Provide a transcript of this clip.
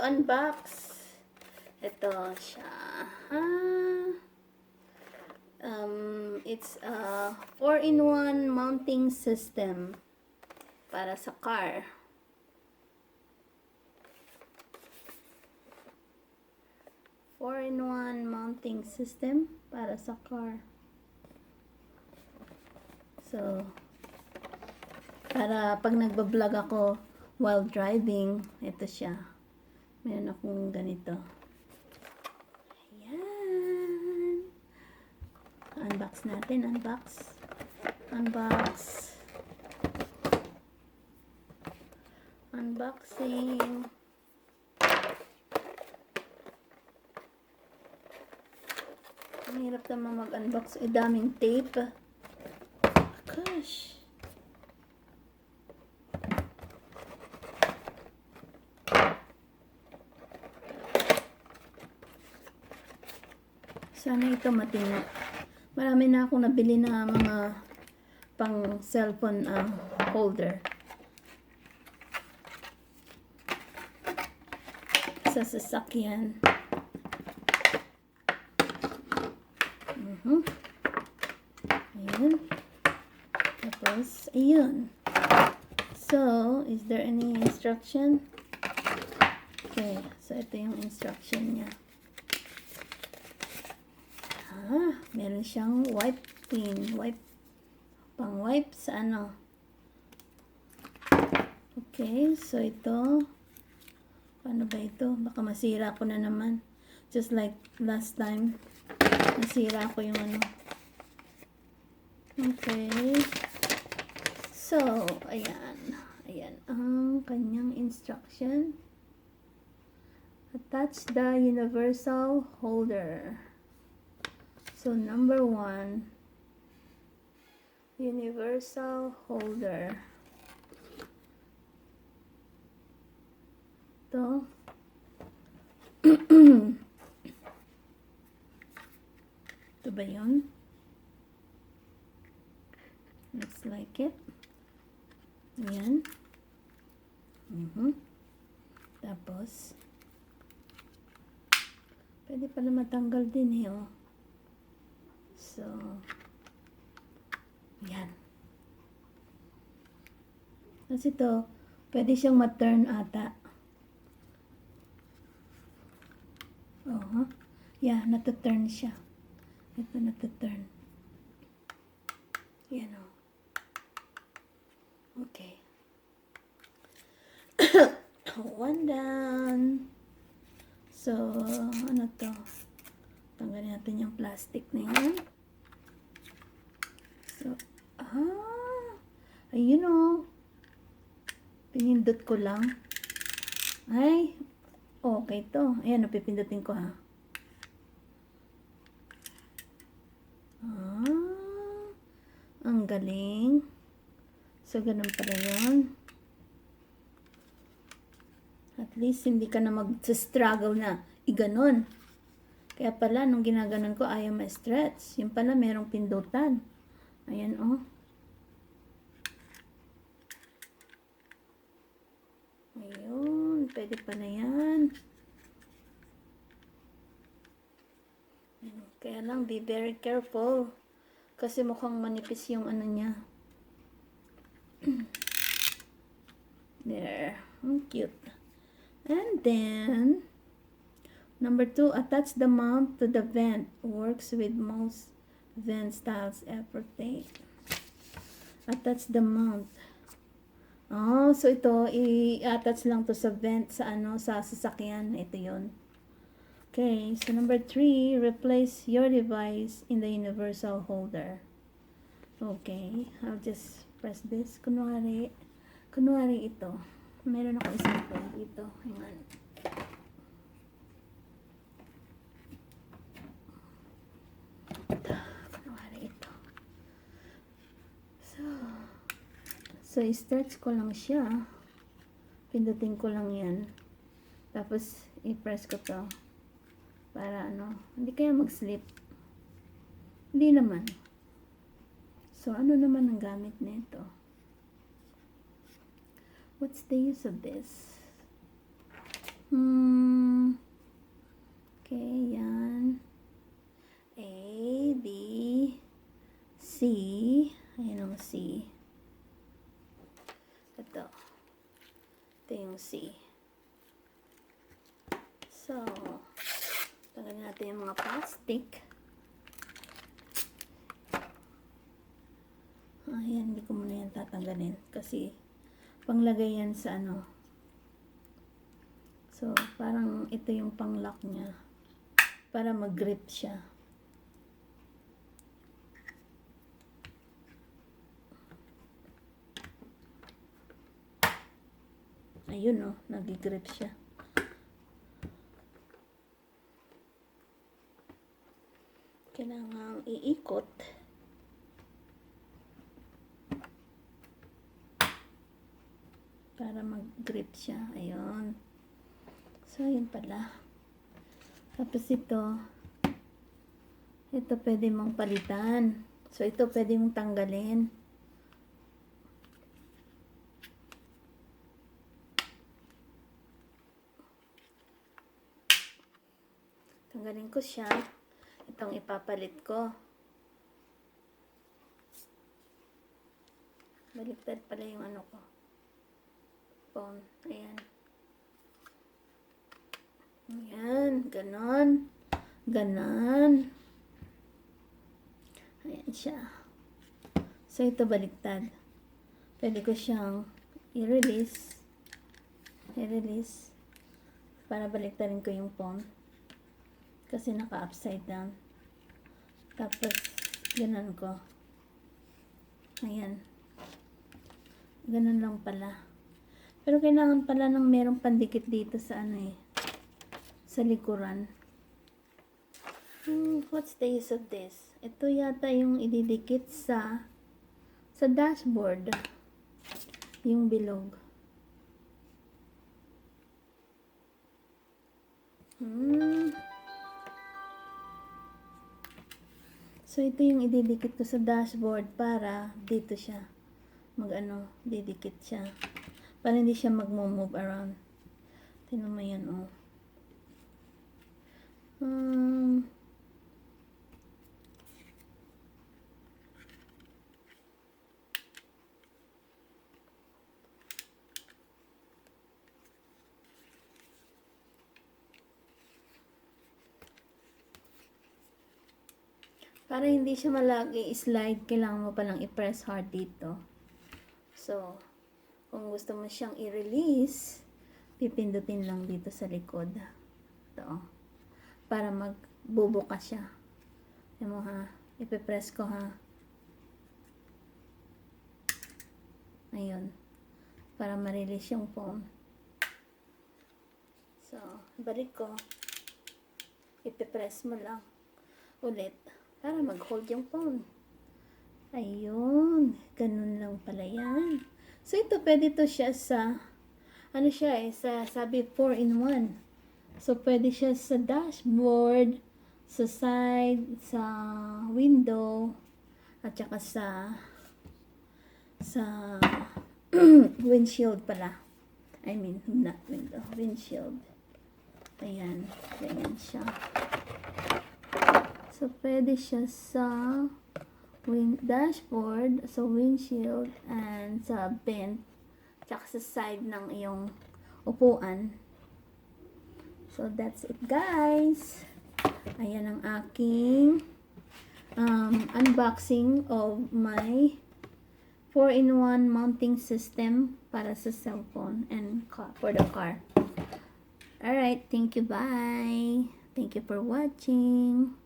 unbox. Ito siya. It's a 4-in-1 mounting system para sa car. Four-in-one mounting system para sa car. So, para pag nagbablog ako while driving, ito siya. Meron akong ganito. Ayan. Unbox natin. Unboxing. Ang hirap naman mag-unbox. Daming tape. Gosh. Sana ito matino. Marami na akong nabili na mga pang cellphone holder. Sa sasakyan. Ayan. Tapos, ayun. So, is there any instruction? Okay. So, ito yung instruction niya. Meron siyang wipe clean. Pang wipe sa ano. Okay. So, ito. Paano ba ito? Baka masira ko na naman. Just like last time. Nasira ko yung ano. Okay. So, ayan. Ayan ang kanyang instruction. Attach the universal holder. So, number 1. Universal holder. Ito. Ito ba yun? Looks like it. Ayan. Tapos, pwede pala matanggal din oh. So, ayan. Kasi ito, pwede siyang ma-turn ata. Yeah, nata-turn siya. Ito nata-turn. Yan o. Okay. One down. So, ano to? Tanggalin natin yung plastic na yan. So, ayun o. Pinindot ko lang. Ay, okay to. Ayan, napipindutin ko ha. Ang galing. So, ganun pala yun. At least, hindi ka na mag-struggle na iganon. Kaya pala, nung ginaganon ko, ayaw ma-stretch. Yung pala, merong pindutan. Ayan, oh. Ayun, pwede pala yan. Kaya lang, be very careful. Kasi mukhang manipis yung ano niya. There. Cute. And then, number 2, attach the mount to the vent. Works with most vent styles ever take. Attach the mount. So ito, i-attach lang to sa vent sa ano, sa sasakyan. Ito yun. Okay, so number 3, replace your device in the universal holder. Okay, I'll just press this. Kunwari ito. Meron ako isang phone dito. Hang kunwari ito. So i-stretch ko lang siya. Pindutin ko lang yan. Tapos, i-press ko to. Para ano, hindi kaya mag-slip. Hindi naman. So, ano naman ang gamit nito? What's the use of this? Okay, yan. A, B, C. Ayan ang C. Ito. Ito yung C. So, tanggalin natin yung mga plastic. Ayan, hindi ko muna yan tatanggalin. Kasi, panglagay yan sa ano. So, parang ito yung pang-lock niya. Para mag-grip siya. Ayun oh, nag-grip siya. Kailangang iikot. Para mag-grip siya. Ayun. So, yun pala. Tapos ito pwede mong palitan. So, ito pwede mong tanggalin. Tanggalin ko siya. Itong ipapalit ko. Baliktad pala yung ano ko. Phone. Ayan. Ayan. Ganon. Ganon. Ayan siya. So, ito baliktad. Pwede ko siyang i-release. I-release. Para baliktarin ko yung phone. Kasi naka-upside down. Tapos, ganon ko. Ayan. Ganon lang pala. Pero kailangan pala ng merong pandikit dito sa ano eh. Sa likuran. What's the use of this? Ito yata yung ididikit sa dashboard. Yung bilog. So, ito yung ididikit ko sa dashboard para dito siya. Didikit siya. Para hindi siya mag-move around. Tingnan mo yan, oh. Para hindi siya malagi slide, kailangan mo palang i-press hard dito. So, kung gusto mo siyang i-release, pipindutin lang dito sa likod. Ito. Para magbubukas siya. Ayan mo ha. Ipipress ko ha. Ayun. Para ma-release yung phone. So, balik ko. Ipipress mo lang. Ulit. Para mag-hold yung phone. Ayun. Ganun lang pala yan. So, ito pwede to siya sa, ano siya eh, sabi 4-in-1. So, pwede siya sa dashboard, sa side, sa window, at saka sa windshield pala. I mean, not window, windshield. Ayan. Ganyan siya. So, pwede siya sa dashboard, sa windshield, and sa vent, tsaka sa side ng iyong upuan. So, that's it, guys. Ayan ang aking unboxing of my 4-in-1 mounting system para sa cellphone and for the car. Alright, thank you, bye. Thank you for watching.